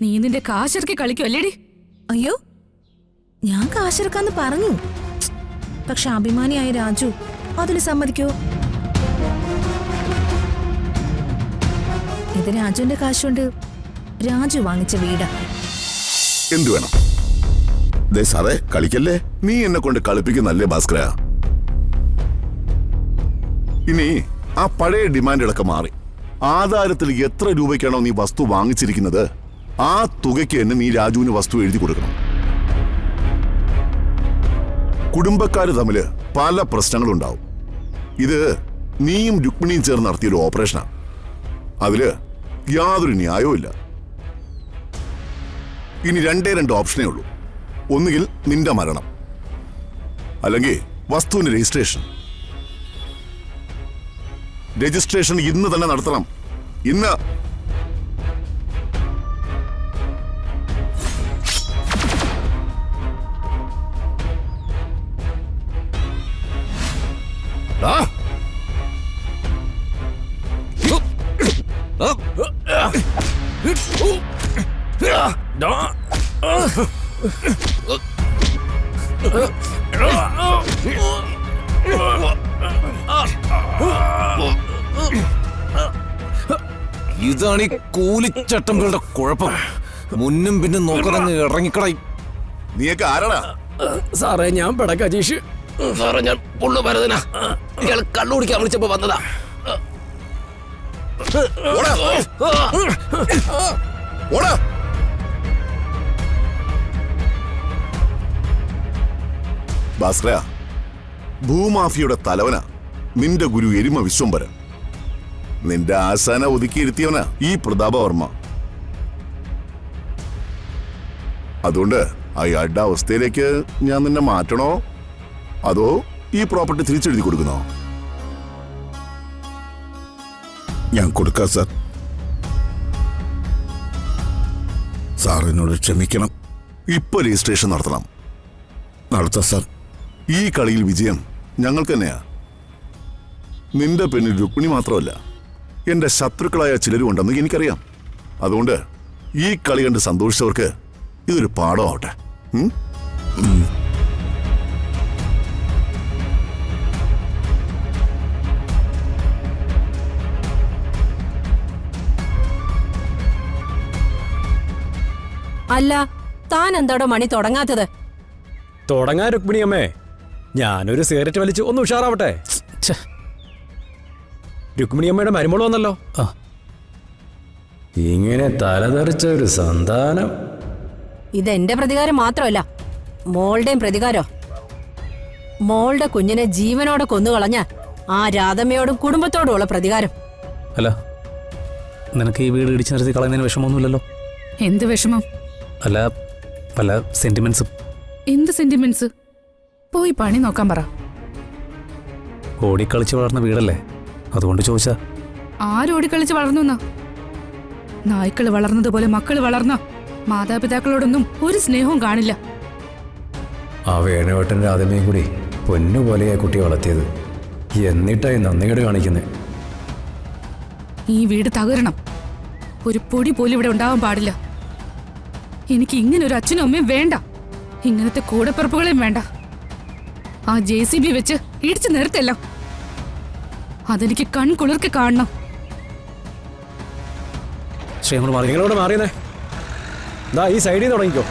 നീ നിന്റെ കാശിറക്കി കളിക്കുമല്ലേടി? അയ്യോ, ഞാൻ കാശിറക്കാന്ന് പറഞ്ഞു. പക്ഷെ അഭിമാനിയായ രാജു അതിന് സമ്മതിക്കോ? ഇത് രാജുവിന്റെ കാശുകൊണ്ട് രാജു വാങ്ങിച്ച വീടാ. എന്തു വേണം? ദേ സാറേ, കളിക്കല്ലേ. നീ എന്നെ കൊണ്ട് കളിപ്പിക്കുന്നല്ലേ ഭാസ്കര. ഇനി ആ പഴയ ഡിമാൻഡുകളൊക്കെ മാറി. ആധാരത്തിൽ എത്ര രൂപയ്ക്കാണോ നീ വസ്തു വാങ്ങിച്ചിരിക്കുന്നത്, ആ തുകയ്ക്ക് തന്നെ നീ രാജുവിന് വസ്തു എഴുതി കൊടുക്കണം. കുടുംബക്കാര് തമ്മില് പല പ്രശ്നങ്ങളുണ്ടാവും. ഇത് നീയും രുക്മിണിയും ചേർന്ന് നടത്തിയൊരു ഓപ്പറേഷനാണ്. അതില് യാതൊരു ന്യായവും ഇല്ല. ഇനി രണ്ട് ഓപ്ഷനേ ഉള്ളൂ. ഒന്നുകിൽ നിന്റെ മരണം, അല്ലെങ്കിൽ വസ്തുവിന്റെ രജിസ്ട്രേഷൻ. രജിസ്ട്രേഷൻ ഇന്ന് തന്നെ നടത്തണം. ഇന്ന്. ഇതാണ് ഈ കൂലിച്ചട്ടങ്ങളുടെ കുഴപ്പം. മുന്നും പിന്നും നോക്കാതെ ഇറങ്ങിക്കടായി. നീയൊക്കെ ആരാടാ? സാറേ, ഞാൻ പെടക്ക അജീഷ്. സാറേ, ഞാൻ പുള്ളു ഭരതനാ. ഇയാൾ കള്ളു കുടിക്കാൻ വിളിച്ചപ്പോ വന്നതാ. ഭാസ്കര, ഭൂമാഫിയുടെ തലവനാ നിന്റെ ഗുരു എരുമ വിശ്വംഭരൻ. നിന്റെ ആശാന ഒതുക്കിയിരുത്തിയവനാ ഈ പ്രതാപവർമ്മ. അതുകൊണ്ട് അയാളുടെ അവസ്ഥയിലേക്ക് ഞാൻ നിന്നെ മാറ്റണോ, അതോ ഈ പ്രോപ്പർട്ടി തിരിച്ചെഴുതി കൊടുക്കണോ? ഞാൻ കൊടുക്കാം സാർ. സാറിനോട് ക്ഷമിക്കണം. ഇപ്പൊ രജിസ്ട്രേഷൻ നടത്തണം. നടത്താം സാർ. ഈ കളിയിൽ വിജയം ഞങ്ങൾക്ക് തന്നെയാ. നിന്റെ പെണ്ണിൽ രുക്മിണി മാത്രമല്ല, എന്റെ ശത്രുക്കളായ ചിലരും ഉണ്ടെന്ന് എനിക്കറിയാം. അതുകൊണ്ട് ഈ കളി കണ്ട് സന്തോഷിച്ചവർക്ക് ഇതൊരു പാഠമാവട്ടെ. അല്ല, താൻ എന്താടോ മണി തുടങ്ങാത്തത്? തുടങ്ങാൻ രുക്മിണിയമ്മേ. ഞാനൊരു സിഗരറ്റ് വലിച്ച് ഒന്ന് ഉഷാറാവട്ടെ. രുക്മിണിയമ്മയുടെ മരുമോള് വന്നല്ലോ. ഇങ്ങനെ തലതെറിച്ച ഒരു സന്താനം. ഇതെന്റെ പ്രതികാരം മാത്രമല്ല, മോളുടെയും പ്രതികാരോ. മോളുടെ കുഞ്ഞിനെ ജീവനോടെ കൊന്നുകളഞ്ഞ ആ രാധമ്മയോടും കുടുംബത്തോടുമുള്ള പ്രതികാരം. അല്ല, നിനക്ക് ഈ വീട് ഇടിച്ചു നിർത്തി കളയുന്നതിന് വിഷമമൊന്നുമില്ലല്ലോ? എന്ത് വിഷമം? അല്ല, പല സെന്റിമെന്റ്സും. എന്ത് സെന്റിമെന്റ്സ്? പോയി പണി നോക്കാൻ പറ. ഓടിക്കളിച്ച് വളർന്ന വീടല്ലേ, അതുകൊണ്ട് ചോദിച്ചാ. ആരോടിക്കളിച്ച് വളർന്നു? നായ്ക്കള് വളർന്നതുപോലെ മക്കള് വളർന്ന മാതാപിതാക്കളോടൊന്നും ഒരു സ്നേഹവും കാണില്ല. ആ വേണുവേട്ടൻ്റെ ആദ്യമേയും കൂടി പൊന്നുപോലെയാ കുട്ടിയെ വളർത്തിയത്. എന്നിട്ടായി നന്ദികേട് കാണിക്കുന്നത്. ഈ വീട് തകരണം. ഒരു പൊടി പോലും ഇവിടെ ഉണ്ടാവാൻ പാടില്ല. എനിക്ക് ഇങ്ങനെ ഒരു അച്ഛനും അമ്മയും വേണ്ട. ഇങ്ങനത്തെ കൂടപ്പിറപ്പുകളെയും വേണ്ട. ആ JCB വെച്ച് ഇടിച്ചു നിർത്തല്ലോ. അതെനിക്ക് കൺകുളിർക്ക് കാണണം. നിങ്ങളോട് മാറിയെന്നേ. ദാ ഈ സൈഡിൽ തുടങ്ങിക്കോ.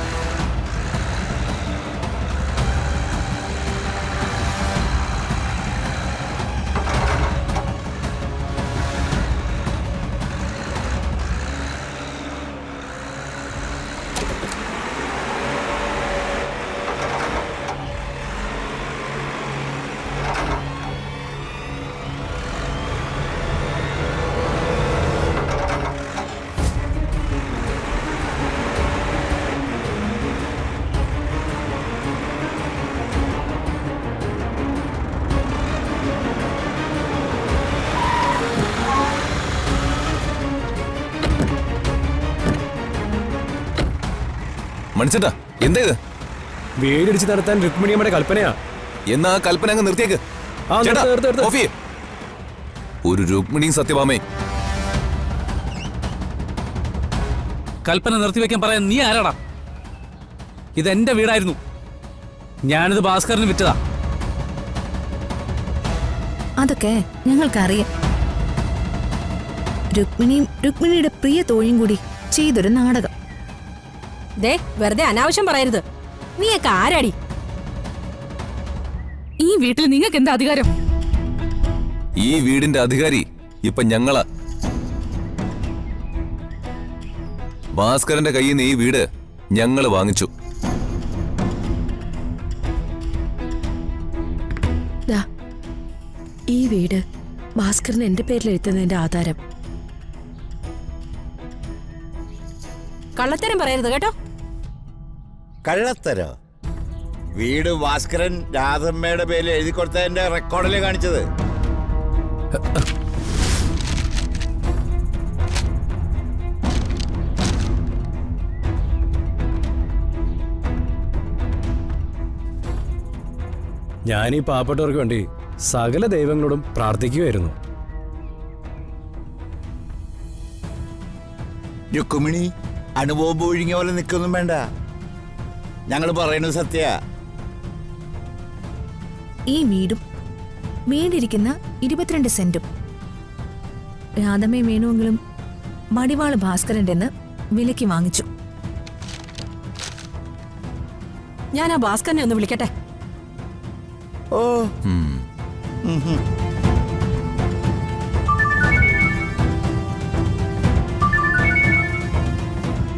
മണിച്ചേട്ടാ, എന്താ ഇത്? വീടിടിച്ച് നടത്താൻ രുക്മിണിയമ്മയുടെ കൽപ്പനയാ. എന്നാ കൽപ്പന അങ്ങ് നിർത്തിയേക്ക്. ഒരു രുക്മിണിയും സത്യഭാമേ കൽപ്പന നിർത്തിവെക്കാൻ പറയാൻ നീ ആരാടാ? ഇതെന്റെ വീടായിരുന്നു. ഞാനിത് ഭാസ്കറിന് വിറ്റതാ. അതൊക്കെ ഞങ്ങൾക്കറിയാം. രുക്മിണിയുടെ പ്രിയ തോഴിയും കൂടി ചെയ്തൊരു നാടകം. ദേ വെറുതെ അനാവശ്യം പറയരുത്. നീയൊക്കെ ആരാടി? ഈ വീട്ടിൽ നിങ്ങൾക്ക് എന്താ അധികാരം? ഈ വീടിന്റെ അധികാരി ഇപ്പൊ ഞങ്ങളാ. ഭാസ്കരന്റെ കയ്യിൽ നിന്ന് ഈ വീട് ഞങ്ങൾ വാങ്ങിച്ചു. ഈ വീട് ഭാസ്കരൻ എന്റെ പേരിൽ എഴുത്തുന്നതിന്റെ ആധാരം. കള്ളത്തരം പറയരുത് കേട്ടോ. കള്ളത്തരോ? വീട് ഭാസ്കരൻ രാധമ്മയുടെ പേരിൽ എഴുതി കൊടുത്തതിന്റെ റെക്കോർഡിലെ കാണിച്ചത്. ഞാൻ ഈ പാവപ്പെട്ടവർക്ക് വേണ്ടി സകല ദൈവങ്ങളോടും പ്രാർത്ഥിക്കുകയായിരുന്നു. രുക്മിണി അനുഭവം ഒഴുങ്ങിയ പോലെ നിൽക്കൊന്നും വേണ്ട. ഞങ്ങൾ പറയുന്നത് സത്യ. ഈ വീടും വീടിരിക്കുന്ന 22 സെന്റും രാധമ്മയും വേണുവെങ്കിലും മടിവാള് ഭാസ്കരന്റെ വിലയ്ക്ക് വാങ്ങിച്ചു. ഞാൻ ആ ഭാസ്കരനെ ഒന്ന് വിളിക്കട്ടെ. ഓ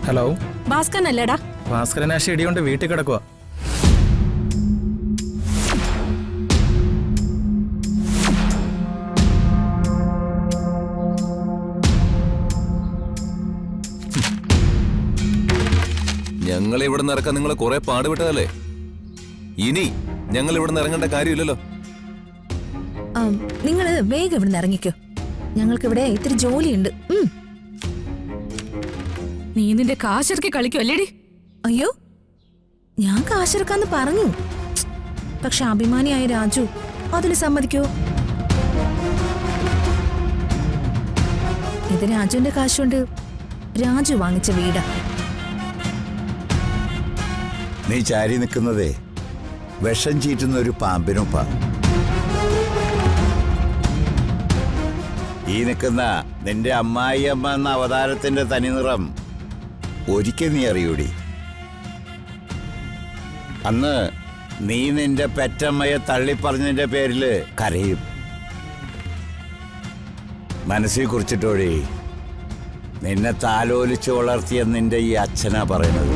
ഹലോ, ഭാസ്കരനല്ലേടാ? ഭാസ്കരൻ ആ ഷെടി കൊണ്ട് വീട്ടിൽ കിടക്കുക. ഞങ്ങളെ ഇവിടെ നിന്ന് ഇറക്കാൻ നിങ്ങൾ കുറെ പാടുപെട്ടതല്ലേ? ഇനി ഞങ്ങൾ ഇവിടെ നിന്ന് ഇറങ്ങേണ്ട കാര്യമില്ലല്ലോ. നിങ്ങൾ വേഗം ഇവിടുന്ന് ഇറങ്ങിക്കോ. ഞങ്ങൾക്കിവിടെ ഇത്തിരി ജോലിയുണ്ട്. നീ നിന്റെ കാശിറക്കി കളിക്കും അല്ലേടി? അയ്യോ, ഞാൻ കാശിറക്കാന്ന് പറഞ്ഞു. പക്ഷെ അഭിമാനിയായ രാജു അതിന് സമ്മതിക്കോ? ഇത് രാജുവിന്റെ കാശുകൊണ്ട് രാജു വാങ്ങിച്ച വീടാ. നീ ചാരി നിൽക്കുന്നതേ വിഷം ചീറ്റുന്ന ഒരു പാമ്പിനൊപ്പാ. ഈ നിൽക്കുന്ന നിന്റെ അമ്മായിയമ്മ എന്ന അവതാരത്തിന്റെ തനിനിറം ഒരിക്കൽ നീ അറിയൂടി. അന്ന് നീ നിന്റെ പെറ്റമ്മയെ തള്ളിപ്പറഞ്ഞതിന്റെ പേരില് കരയും. മനസ്സിൽ കുറിച്ചിട്ടോഴി, നിന്നെ താലോലിച്ച് വളർത്തിയ നിന്റെ ഈ അച്ഛനാ പറയുന്നത്.